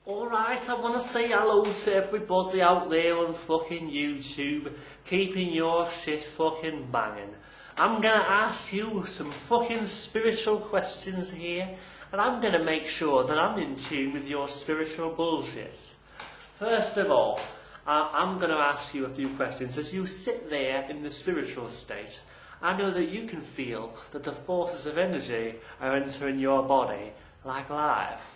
Alright, I want to say hello to everybody out there on fucking YouTube, keeping your shit fucking banging. I'm gonna ask you some fucking spiritual questions here, and I'm gonna make sure that I'm in tune with your spiritual bullshit. First of all, I'm gonna ask you a few questions. As you sit there in the spiritual state, I know that you can feel that the forces of energy are entering your body like life.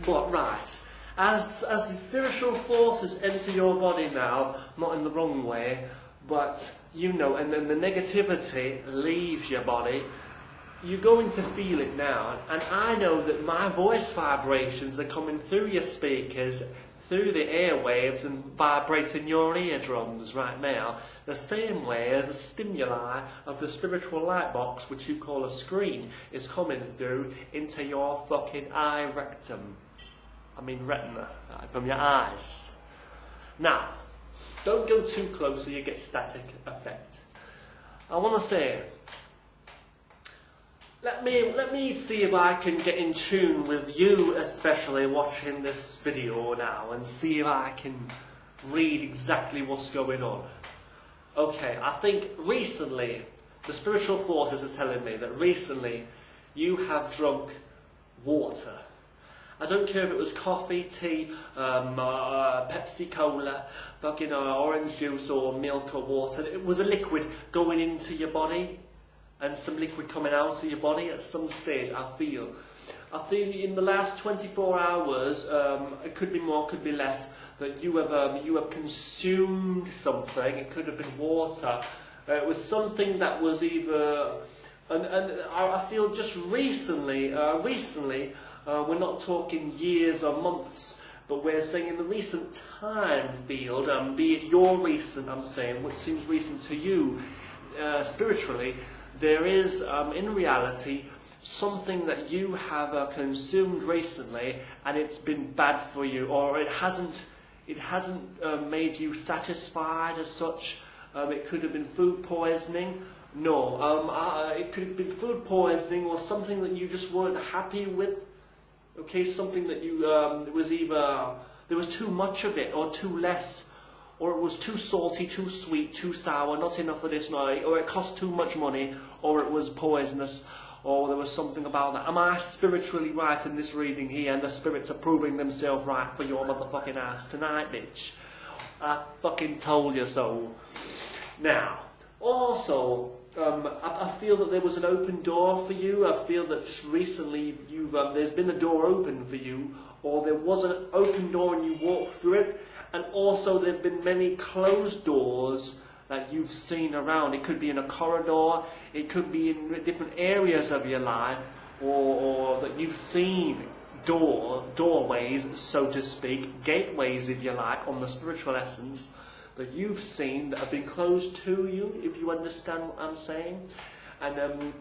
But right, as the spiritual forces enter your body now, not in the wrong way, but you know, and then the negativity leaves your body, you're going to feel it now. And I know that my voice vibrations are coming through your speakers, through the airwaves, and vibrating your eardrums right now, the same way as the stimuli of the spiritual light box, which you call a screen, is coming through into your fucking eye rectum. I mean retina, from your eyes. Now, don't go too close or you get static effect. I want to say, let me see if I can get in tune with you, especially watching this video now, and see if I can read exactly what's going on. Okay, I think recently, the spiritual forces are telling me that recently you have drunk water. I don't care if it was coffee, tea, Pepsi Cola, fucking orange juice or milk or water. It was a liquid going into your body and some liquid coming out of your body at some stage, I feel. I think in the last 24 hours, it could be more, could be less, that you have consumed something. It could have been water. It was something that was either... And I feel just recently, we're not talking years or months, but we're saying in the recent time field, be it your recent, I'm saying, which seems recent to you spiritually, there is, in reality, something that you have consumed recently, and it's been bad for you, or it hasn't made you satisfied as such. It could have been food poisoning. No, it could have been food poisoning or something that you just weren't happy with. Okay, something that you, it was either, there was too much of it or too less, or it was too salty, too sweet, too sour, not enough of this, or it cost too much money, or it was poisonous, or there was something about that. Am I spiritually right in this reading here, and the spirits are proving themselves right for your motherfucking ass tonight, bitch? I fucking told you so. Now, also, I feel that there was an open door for you. I feel that just recently there's been a door open for you, or there was an open door and you walked through it. And also there have been many closed doors that you've seen around. It could be in a corridor, it could be in different areas of your life, or that you've seen doorways, so to speak, gateways if you like, on the spiritual essence, that you've seen that have been closed to you, if you understand what I'm saying. And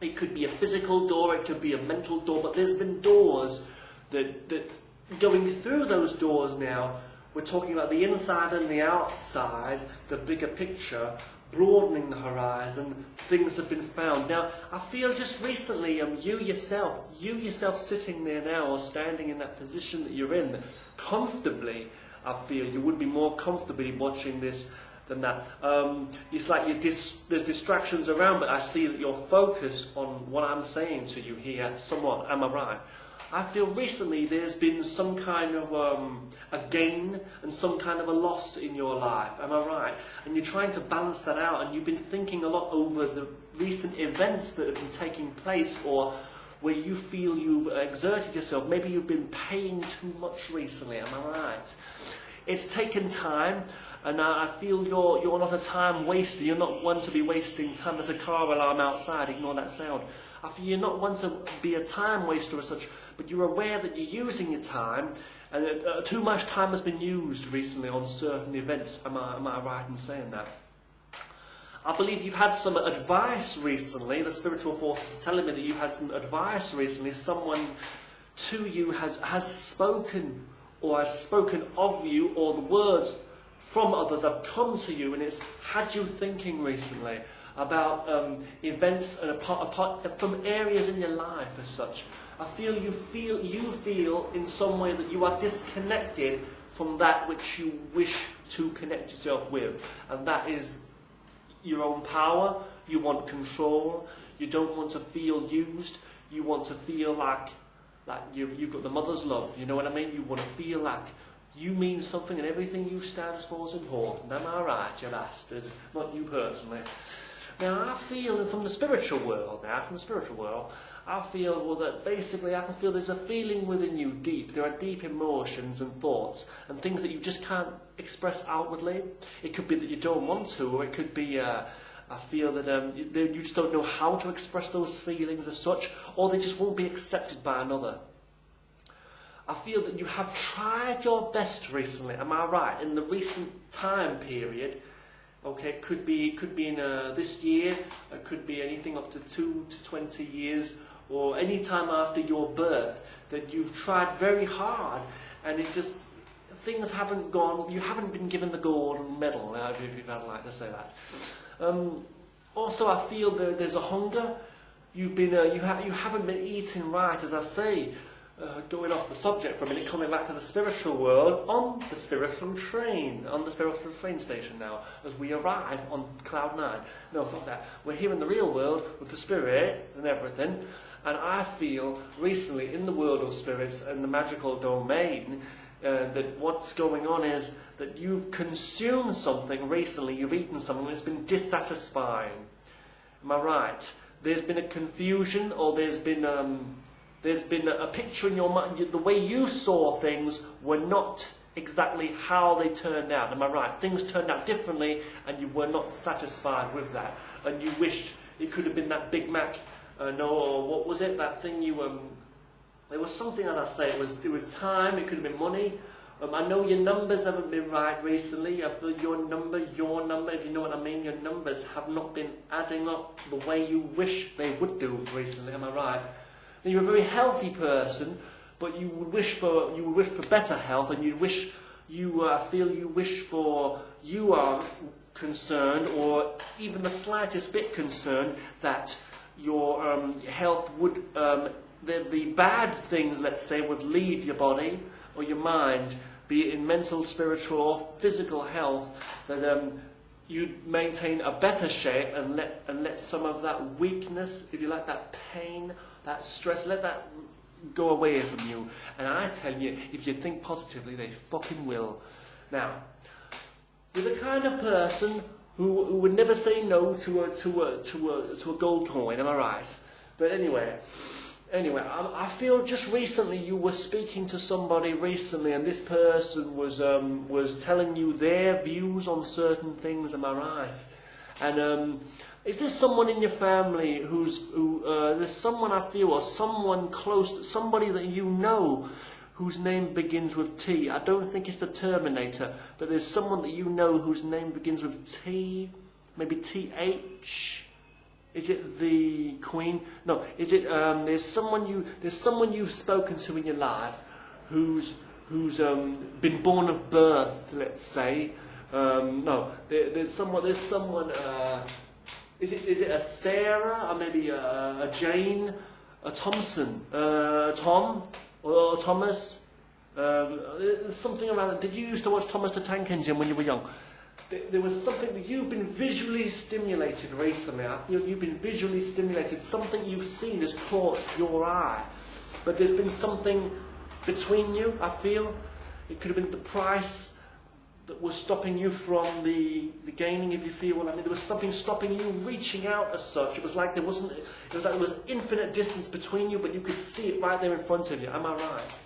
it could be a physical door, it could be a mental door, but there's been doors that going through those doors now, we're talking about the inside and the outside, the bigger picture, broadening the horizon, things have been found. Now, I feel just recently, you yourself sitting there now, or standing in that position that you're in, comfortably, I feel you would be more comfortably watching this than that. It's like there's distractions around, but I see that you're focused on what I'm saying to you here somewhat. Am I right? I feel recently there's been some kind of a gain and some kind of a loss in your life. Am I right? And you're trying to balance that out, and you've been thinking a lot over the recent events that have been taking place, or where you feel you've exerted yourself. Maybe you've been paying too much recently. Am I right? It's taken time, and I feel you're not a time waster. You're not one to be wasting time. There's a car alarm outside. Ignore that sound. I feel you're not one to be a time waster as such, but you're aware that you're using your time, and too much time has been used recently on certain events. Am I right in saying that? I believe you've had some advice recently. The spiritual forces are telling me that you've had some advice recently. Someone to you has spoken, or has spoken of you, or the words from others have come to you, and it's had you thinking recently. about events and apart from areas in your life as such. I feel you feel in some way that you are disconnected from that which you wish to connect yourself with, and that is your own power. You want control. You don't want to feel used. You want to feel like you've got the mother's love. You know what I mean? You want to feel like you mean something and everything you stand for is important. Am I right, you bastard? Not you personally. Now, I feel from the spiritual world, I feel, well, that basically I can feel there's a feeling within you deep. There are deep emotions and thoughts and things that you just can't express outwardly. It could be that you don't want to, or it could be, I feel that you just don't know how to express those feelings as such, or they just won't be accepted by another. I feel that you have tried your best recently, am I right, in the recent time period. Okay, it could be in this year, it could be anything up to 2 to 20 years, or any time after your birth, that you've tried very hard, and it just, things haven't gone, you haven't been given the golden medal, if I'd like to say that. Also, I feel there's a hunger. You haven't been eating right, as I say. Going off the subject for a minute, coming back to the spiritual world, on the spiritual train station now, as we arrive on Cloud 9. No, fuck that. We're here in the real world with the spirit and everything, and I feel recently in the world of spirits and the magical domain that what's going on is that you've consumed something recently, you've eaten something that's been dissatisfying. Am I right? There's been a confusion, or there's been a picture in your mind. The way you saw things were not exactly how they turned out. Am I right? Things turned out differently, and you were not satisfied with that. And you wished it could have been that Big Mac. Or what was it? That thing you There was something, as I say, it was time. It could have been money. I know your numbers haven't been right recently. I feel your number, if you know what I mean, your numbers have not been adding up the way you wish they would do recently. Am I right? And you're a very healthy person, but you would wish for better health, and you are concerned, or even the slightest bit concerned, that your health would the bad things, let's say, would leave your body or your mind, be it in mental, spiritual, or physical health, that you'd maintain a better shape and let some of that weakness, if you like, that pain, that stress, let that go away from you. And I tell you, if you think positively, they fucking will. Now, you're the kind of person who would never say no to a gold coin, am I right? But anyway, I feel just recently you were speaking to somebody recently, and this person was telling you their views on certain things. Am I right? And is there someone in your family there's someone I feel, or someone close, somebody that you know, whose name begins with T? I don't think it's the Terminator, but there's someone that you know whose name begins with T, maybe TH. Is it the Queen? No. Is it? There's someone you've spoken to in your life, who's been born of birth, let's say. No. There's someone. Is it a Sarah, or maybe a Jane, a Thompson, Tom, or Thomas? Something around that. Did you used to watch Thomas the Tank Engine when you were young? There was something that you've been visually stimulated recently. I feel you've been visually stimulated. Something you've seen has caught your eye. But there's been something between you, I feel. It could have been the price that was stopping you from the gaining, if you feel what I mean. There was something stopping you reaching out as such. It was like there was infinite distance between you, but you could see it right there in front of you. Am I right?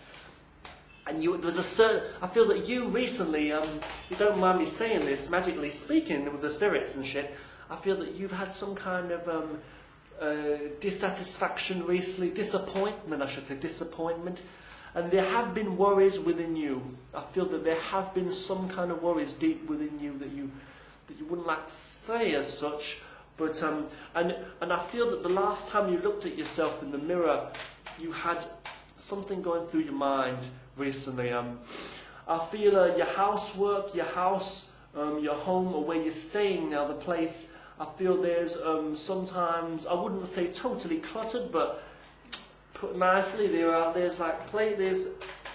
And there was a certain, I feel that you recently, you don't mind me saying this, magically speaking with the spirits and shit, I feel that you've had some kind of dissatisfaction recently, disappointment, and there have been worries within you. I feel that there have been some kind of worries deep within you that you wouldn't like to say as such, but and I feel that the last time you looked at yourself in the mirror, you had something going through your mind recently. I feel your housework, your house, your home, or where you're staying now, the place, I feel there's sometimes, I wouldn't say totally cluttered, but put nicely, there's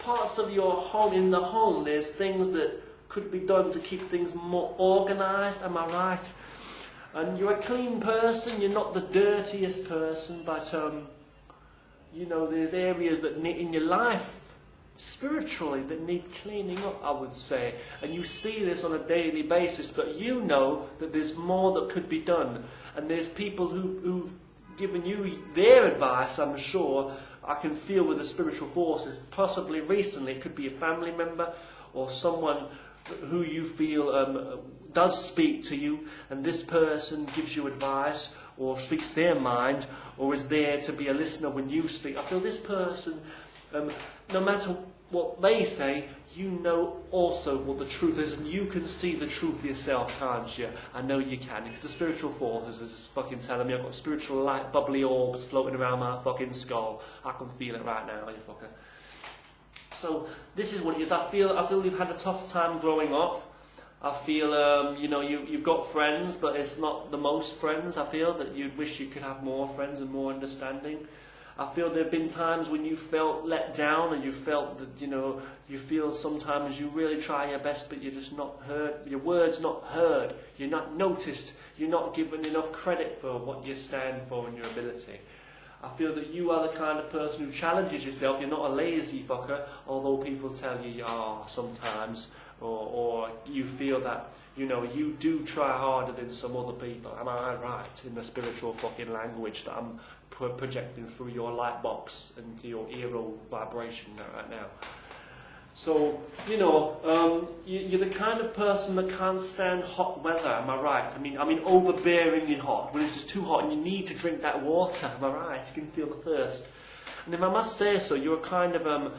parts of your home, in the home, there's things that could be done to keep things more organised, am I right? And you're a clean person, you're not the dirtiest person, but there's areas that in your life, spiritually, that need cleaning up, I would say. And you see this on a daily basis, but you know that there's more that could be done. And there's people who've given you their advice, I'm sure. I can feel with the spiritual forces, possibly recently, it could be a family member or someone who you feel does speak to you, and this person gives you advice or speaks their mind or is there to be a listener when you speak. I feel this person, no matter what they say, you know also what the truth is, and you can see the truth yourself, can't you? I know you can. If the spiritual forces are just fucking telling me I've got spiritual light, bubbly orbs floating around my fucking skull, I can feel it right now, you fucker. So this is what it is. I feel you've had a tough time growing up. I feel you've got friends, but it's not the most friends. I feel that you wish you could have more friends and more understanding. I feel there have been times when you felt let down, and you felt that you feel sometimes you really try your best, but you're just not heard. Your word's not heard. You're not noticed. You're not given enough credit for what you stand for and your ability. I feel that you are the kind of person who challenges yourself. You're not a lazy fucker, although people tell you are sometimes, or you feel that you do try harder than some other people. Am I right in the spiritual fucking language that I'm projecting through your light box into your ear vibration right now? So, you're the kind of person that can't stand hot weather, am I right? I mean overbearingly hot, when it's just too hot and you need to drink that water, am I right? You can feel the thirst. And if I must say so, you're kind of an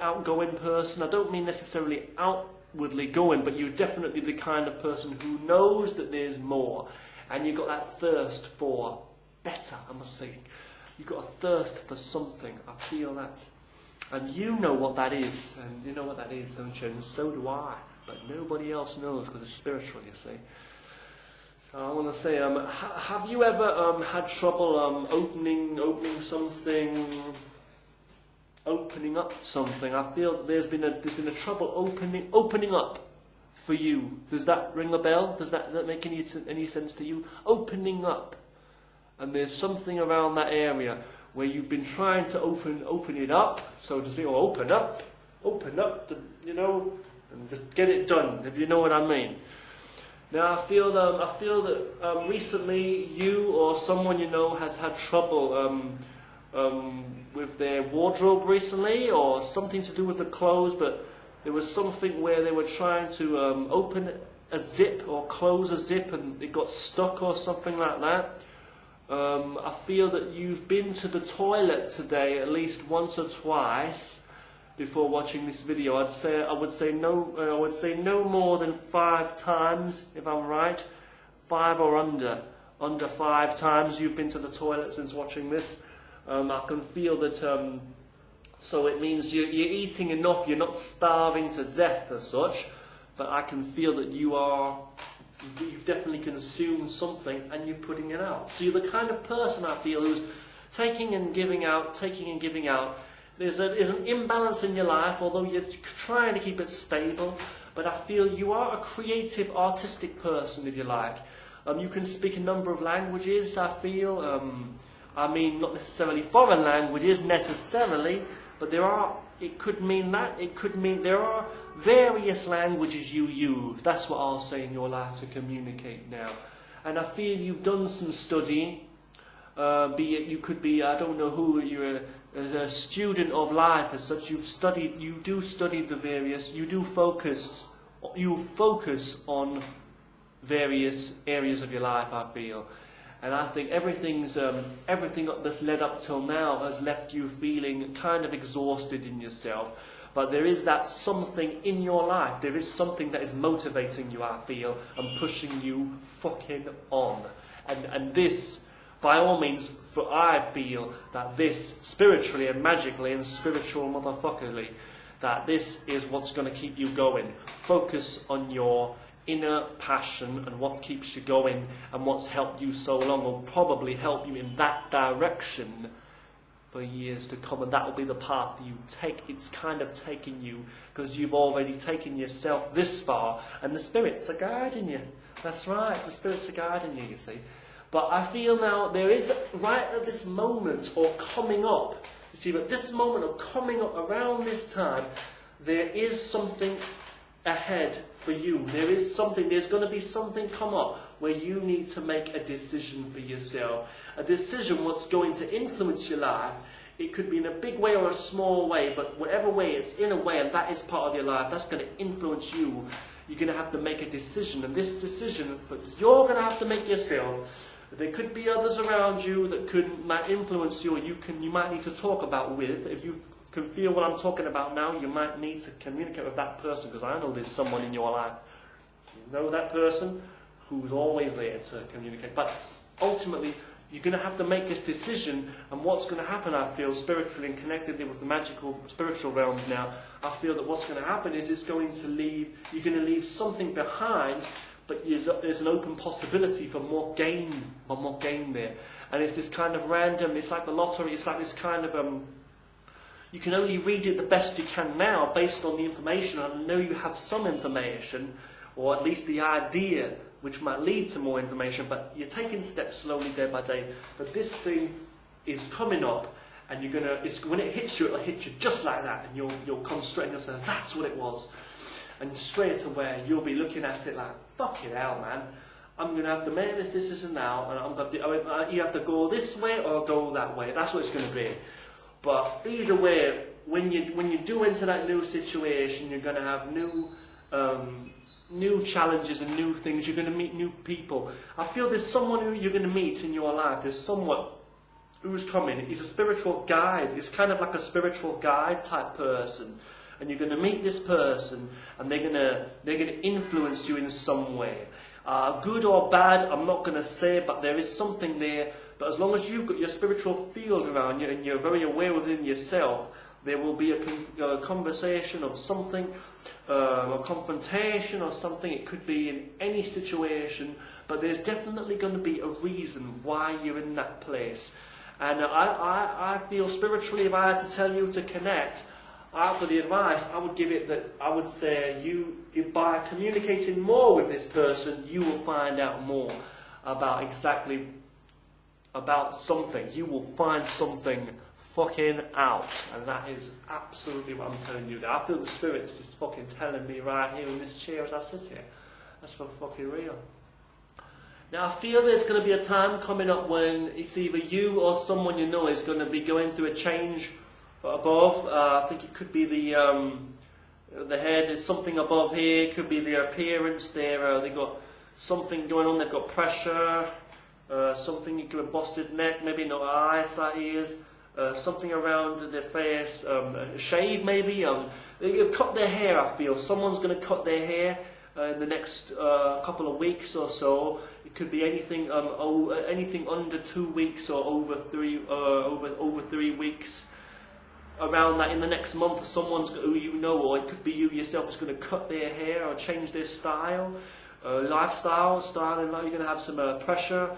outgoing person. I don't mean necessarily outwardly going, but you're definitely the kind of person who knows that there's more. And you've got that thirst for better, I must say. You've got a thirst for something, I feel that. And you know what that is, and you know what that is, don't you? And so do I, but nobody else knows because it's spiritual, you see. So I want to say, have you ever had trouble opening something, opening up something? I feel there's been a trouble opening up for you. Does that ring a bell? Does that make any sense to you? Opening up, and there's something around that area where you've been trying to open it up, so to speak, or open up, and just get it done, if you know what I mean. Now I feel that recently you or someone you know has had trouble with their wardrobe recently, or something to do with the clothes, but there was something where they were trying to open a zip or close a zip and it got stuck or something like that. I feel that you've been to the toilet today at least once or twice before watching this video. I would say no more than 5 times, if I'm right. 5 or under 5 times you've been to the toilet since watching this. I can feel that. So it means you're eating enough. You're not starving to death as such, but I can feel that you've definitely consumed something and you're putting it out. So you're the kind of person, I feel, who's taking and giving out. There's an imbalance in your life, although you're trying to keep it stable. But I feel you are a creative, artistic person, if you like. You can speak a number of languages, I feel. Not necessarily foreign languages, necessarily, but it could mean that. It could mean there are various languages you use. That's what I'll say in your life to communicate now. And I feel you've done some studying. You could be, I don't know who, you're a student of life as such. You do study the various, you focus on various areas of your life, I feel. And I think everything that's led up till now has left you feeling kind of exhausted in yourself. But there is that something in your life. There is something that is motivating you, I feel, and pushing you fucking on. And this, by all means, I feel that this, spiritually and magically and spiritual motherfuckerly, that this is what's going to keep you going. Focus on your inner passion and what keeps you going and what's helped you so long will probably help you in that direction for years to come, and that will be the path that you take. It's kind of taking you because you've already taken yourself this far, and the spirits are guiding you. That's right, the spirits are guiding you, you see. But I feel now there is, right at this moment, or coming up, you see, but this moment or coming up around this time, there is something ahead for you. There's going to be something come up where you need to make a decision for yourself. A decision what's going to influence your life. It could be in a big way or a small way, but whatever way, it's in a way, and that is part of your life. That's going to influence you. You're going to have to make a decision, and this decision, but you're going to have to make yourself. There could be others around you that might influence you, or you might need to talk about with. If you can feel what I'm talking about now, you might need to communicate with that person, because I know there's someone in your life. You know that person who's always there to communicate. But ultimately, you're going to have to make this decision, and what's going to happen, I feel, spiritually and connected with the magical spiritual realms now, I feel that what's going to happen is you're going to leave something behind, but there's an open possibility for more gain there. And it's this kind of random, it's like the lottery, it's like this kind of, you can only read it the best you can now based on the information. I know you have some information, or at least the idea, which might lead to more information, but you're taking steps slowly day by day. But this thing is coming up, and when it hits you, it'll hit you just like that, and you'll come straight and say, that's what it was. And straight away, you'll be looking at it like, fucking hell, man. I'm going to have to make this decision now, and you have to go this way or go that way. That's what it's going to be. But either way, when you do enter that new situation, you're going to have new challenges and new things. You're going to meet new people. I feel there's someone who you're going to meet in your life. There's someone who's coming. He's a spiritual guide. He's kind of like a spiritual guide type person. And you're going to meet this person, and they're going to influence you in some way. Good or bad, I'm not going to say, but there is something there. But as long as you've got your spiritual field around you and you're very aware within yourself, there will be a conversation of something, a confrontation or something. It could be in any situation, but there's definitely going to be a reason why you're in that place. And I feel spiritually, if I had to tell you to connect, for the advice, I would give it that I would say by communicating more with this person, you will find out more about something. You will find something fucking out, and that is absolutely what I'm telling you. I feel the spirit's just fucking telling me right here in this chair as I sit here. That's for fucking real. Now I feel there's going to be a time coming up when it's either you or someone you know is going to be going through a change above. I think it could be the head. There's something above here. It could be their appearance. They've got something going on. They've got pressure. Something, it could be a busted neck, maybe not eyes, ears. Something around their face. A shave maybe. They've cut their hair. I feel someone's going to cut their hair in the next couple of weeks or so. It could be anything. Anything under 2 weeks or over 3 weeks. Around that in the next month, someone's who you know, or it could be you yourself, is going to cut their hair or change their style, style, and now you're going to have some pressure.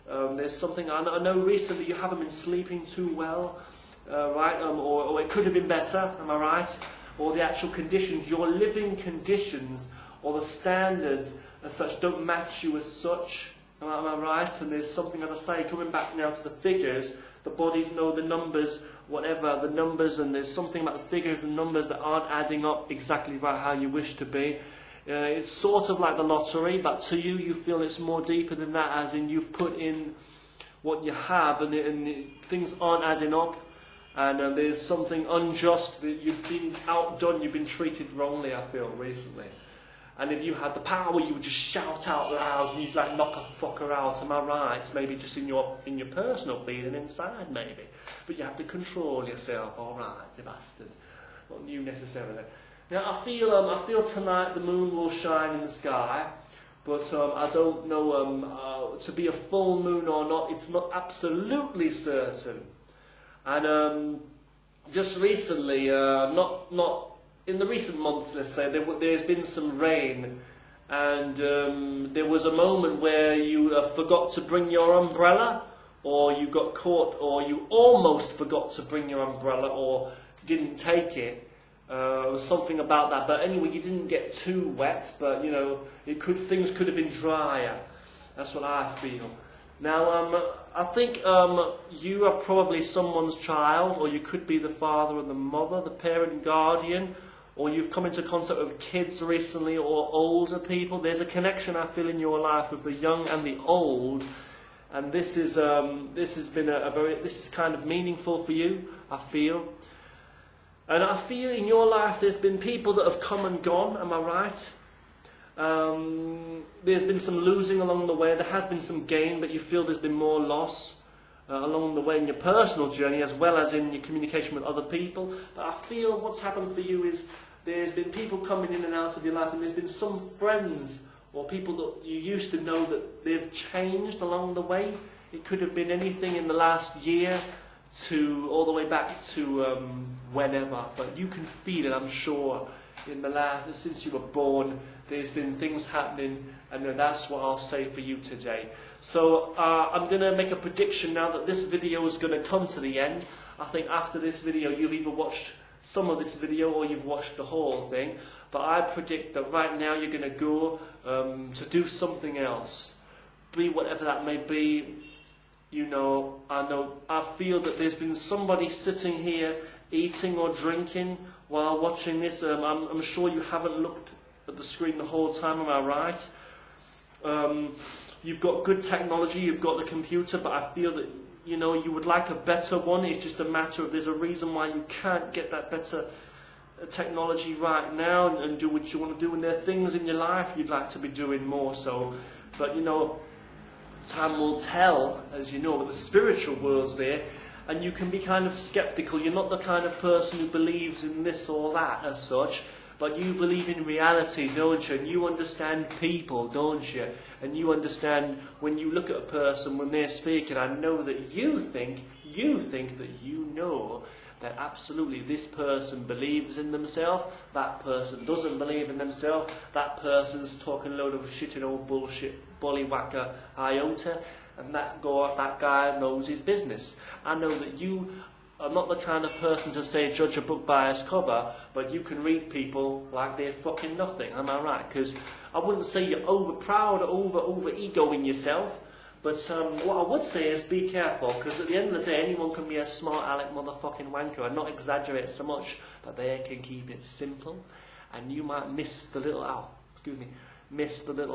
There's something I know recently you haven't been sleeping too well, right? Or it could have been better. Am I right? Or the actual conditions, your living conditions, or the standards as such don't match you as such. Am I right? And there's something, as I say, coming back now to the figures. The bodies know the numbers, whatever, the numbers, and there's something about the figures and numbers that aren't adding up exactly right how you wish to be. It's sort of like the lottery, but to you, you feel it's more deeper than that, as in you've put in what you have, and things aren't adding up, and there's something unjust, that you've been outdone, you've been treated wrongly, I feel, recently. And if you had the power, you would just shout out loud and you'd like knock a fucker out. Am I right? Maybe just in your personal feeling inside, maybe. But you have to control yourself. All right, you bastard. Not you necessarily. Now I feel tonight the moon will shine in the sky, but I don't know to be a full moon or not. It's not absolutely certain. And just recently, not. In the recent months, let's say, there's been some rain, and there was a moment where you forgot to bring your umbrella, or you got caught, or you almost forgot to bring your umbrella, or didn't take it. Something about that, but anyway, you didn't get too wet, but you know, things could have been drier. That's what I feel. Now, I think you are probably someone's child, or you could be the father and the mother, the parent, guardian, or you've come into contact with kids recently, or older people. There's a connection I feel in your life with the young and the old, and this is kind of meaningful for you, I feel. And I feel in your life there's been people that have come and gone, am I right? There's been some losing along the way, there has been some gain, but you feel there's been more loss along the way in your personal journey as well as in your communication with other people. But I feel what's happened for you is there's been people coming in and out of your life, and there's been some friends or people that you used to know that they've changed along the way. It could have been anything in the last year to all the way back to whenever, but you can feel it, I'm sure, in the last, since you were born, there's been things happening, and that's what I'll say for you today. So I'm going to make a prediction now that this video is going to come to the end. I think after this video you've either watched some of this video or you've watched the whole thing, but I predict that right now you're going to go to do something else, be whatever that may be. You know, I feel that there's been somebody sitting here eating or drinking while watching this. I'm sure you haven't looked at the screen the whole time, am I right? You've got good technology, you've got the computer, but I feel that, you know, you would like a better one. It's just a matter of there's a reason why you can't get that better technology right now and do what you want to do. And there are things in your life you'd like to be doing more so. But, you know, time will tell, as you know, but the spiritual world's there, and you can be kind of skeptical. You're not the kind of person who believes in this or that as such, but you believe in reality, don't you? And you understand people, don't you? And you understand when you look at a person, when they're speaking, I know that you think that you know that absolutely this person believes in themselves, that person doesn't believe in themselves, that person's talking a load of shit and old bullshit, bullywhacker iota, and that guy knows his business. I know that you are not the kind of person to say judge a book by its cover, but you can read people like they're fucking nothing, am I right? Because I wouldn't say you're over proud or over egoing yourself, but what I would say is be careful, because at the end of the day anyone can be a smart aleck motherfucking wanker and not exaggerate so much, but they can keep it simple, and you might miss the little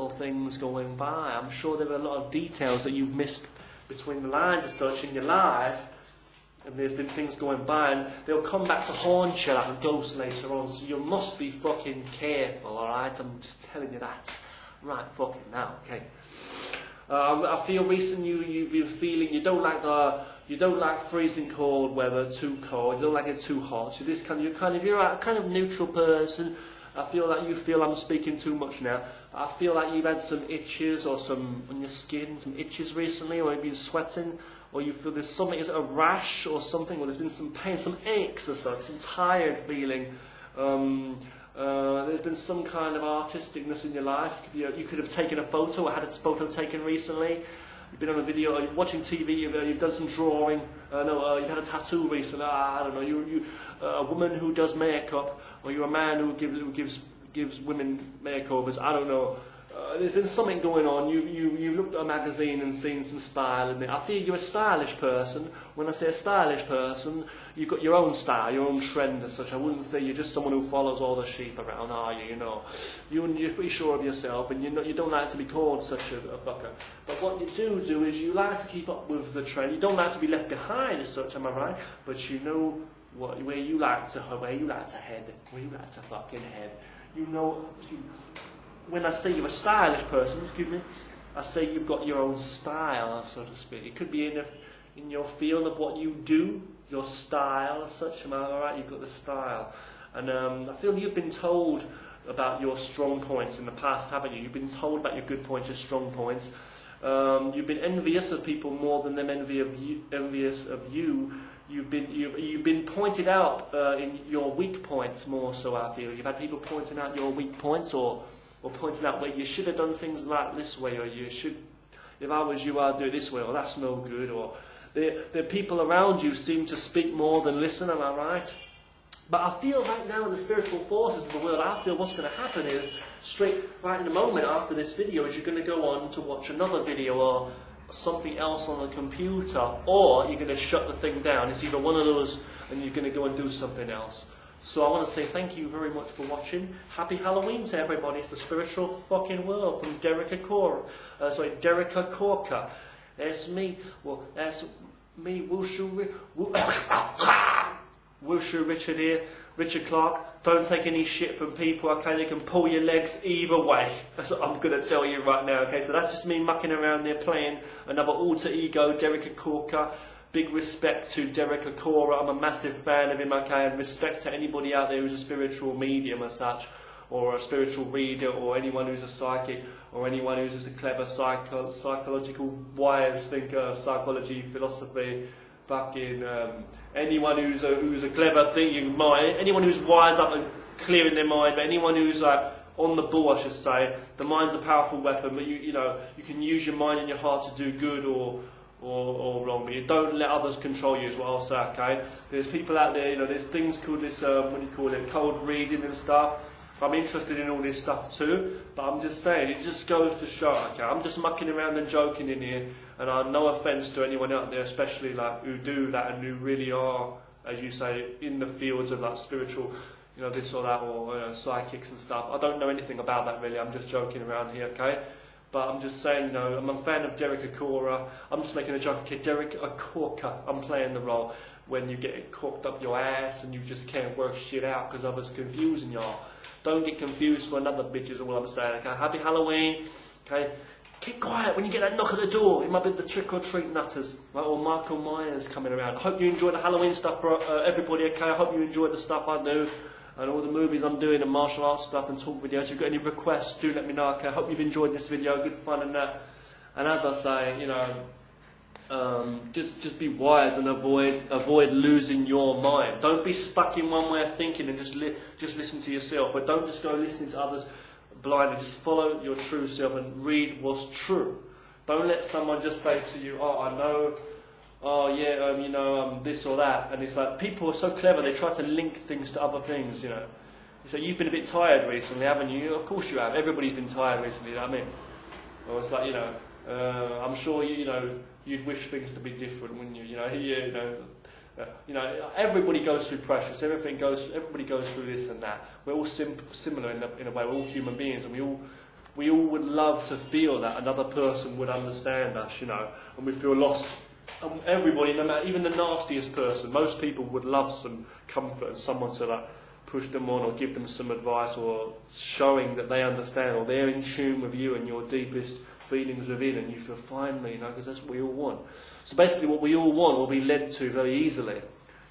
things going by. I'm sure there are a lot of details that you've missed between the lines as such in your life, and there's been things going by, and they'll come back to haunt you like a ghost later on, so you must be fucking careful, alright? I'm just telling you that right fucking now, okay? I feel recently you've been feeling you don't like freezing cold weather, too cold, you don't like it too hot, so you're a kind of neutral person. I feel like you feel I'm speaking too much now. I feel like you've had some itches or some on your skin, some itches recently, or you've been sweating, or you feel there's something, is it a rash or something, or there's been some pain, some aches or something, some tired feeling. There's been some kind of artisticness in your life. You could have taken a photo or had a photo taken recently. You've been on a video, you're watching TV, you've done some drawing, you've had a tattoo recently, I don't know, you're a woman who does makeup, or you're a man who gives women makeovers, I don't know. There's been something going on. You looked at a magazine and seen some style in it. I feel you're a stylish person. When I say a stylish person, you've got your own style, your own trend as such. I wouldn't say you're just someone who follows all the sheep around, are you? You know, you're pretty sure of yourself, and you don't like to be called such a fucker. But what you do is you like to keep up with the trend. You don't like to be left behind as such. Am I right? But you know where you like to head, where you like to fucking head. You know. When I say you're a stylish person, I say you've got your own style, so to speak. It could be in your field of what you do, your style as such. Am I alright? You've got the style. And I feel you've been told about your strong points in the past, haven't you? You've been told about your good points, your strong points. You've been envious of people more than them envious of you. You've been pointed out in your weak points more so, I feel. You've had people pointing out your weak points or or pointing out, well, you should have done things like this way, or if I was you, I'd do it this way, or that's no good, or the people around you seem to speak more than listen, am I right? But I feel right now in the spiritual forces of the world, I feel what's going to happen is, right in a moment after this video, is you're going to go on to watch another video or something else on the computer, or you're going to shut the thing down. It's either one of those, and you're going to go and do something else. So I want to say thank you very much for watching. Happy Halloween to everybody. It's the spiritual fucking world from Derek Corker. That's me. Well, that's me, Wushu Richard here. Richard Clark. Don't take any shit from people, okay? They can pull your legs either way. That's what I'm going to tell you right now, okay? So that's just me mucking around there playing another alter ego, Derek Corker. Big respect to Derek Akora. I'm a massive fan of him, okay? And respect to anybody out there who's a spiritual medium as such, or a spiritual reader, or anyone who's a psychic, or anyone who's just a clever psychological wise thinker, psychology, philosophy, fucking anyone who's a clever thinking mind, anyone who's wise up and clear in their mind, but anyone who's like on the ball, I should say. The mind's a powerful weapon, but you can use your mind and your heart to do good or wrong, but you don't let others control you, is what I'll say, okay? There's people out there, there's things called this, cold reading and stuff. I'm interested in all this stuff too, but I'm just saying, it just goes to show, okay? I'm just mucking around and joking in here, and no offence to anyone out there, especially like who do that and who really are, as you say, in the fields of like spiritual, this or that, or psychics and stuff. I don't know anything about that really, I'm just joking around here, okay? But I'm just saying, I'm a fan of Derek Akora. I'm just making a joke, okay? Derek Akorka, I'm playing the role when you get it corked up your ass and you just can't work shit out because others confusing y'all. Don't get confused for another bitch is all I'm saying, okay? Happy Halloween, okay? Keep quiet when you get that knock at the door. It might be the trick-or-treat nutters, right? Or Michael Myers coming around. I hope you enjoy the Halloween stuff, bro. Everybody, okay? I hope you enjoy the stuff I do. And all the movies I'm doing and martial arts stuff and talk videos. If you've got any requests, do let me know, okay? I hope you've enjoyed this video, good fun and that. And as I say, just be wise and avoid losing your mind. Don't be stuck in one way of thinking and just listen to yourself. But don't just go listening to others blindly. Just follow your true self and read what's true. Don't let someone just say to you, oh, I know, this or that. And it's like, people are so clever, they try to link things to other things, So you've been a bit tired recently, haven't you? Of course you have. Everybody's been tired recently, you know what I mean? Or it's like, I'm sure you'd wish things to be different, wouldn't you? Everybody goes through pressures. Everybody goes through this and that. We're all similar in a way. We're all human beings, and we all would love to feel that another person would understand us, and we feel lost. Everybody, no matter, even the nastiest person, most people would love some comfort and someone to push them on or give them some advice or showing that they understand or they're in tune with you and your deepest feelings within, and you feel finally, because that's what we all want. So basically what we all want will be led to very easily.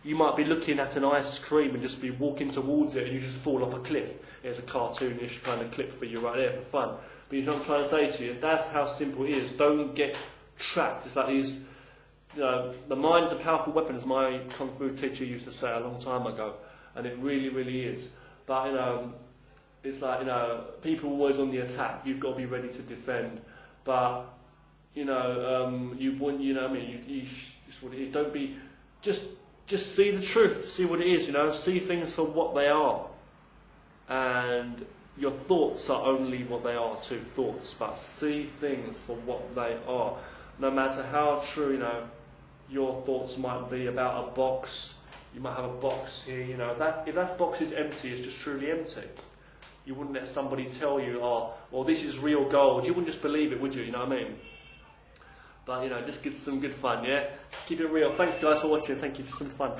You might be looking at an ice cream and just be walking towards it and you just fall off a cliff. There's a cartoonish kind of clip for you right there for fun. But you know what I'm trying to say to you? That's how simple it is. Don't get trapped. It's like these, the mind's a powerful weapon, as my Kung Fu teacher used to say a long time ago. And it really, really is. But, it's like, people are always on the attack. You've got to be ready to defend. But, you wouldn't, you don't be, just see the truth, see what it is, see things for what they are. And your thoughts are only what they are too, thoughts, but see things for what they are. No matter how true, your thoughts might be about a box, you might have a box here, if that box is empty, it's just truly empty. You wouldn't let somebody tell you, this is real gold. You wouldn't just believe it, would you? You know what I mean? But, just get some good fun, yeah? Keep it real. Thanks, guys, for watching. Thank you for some fun.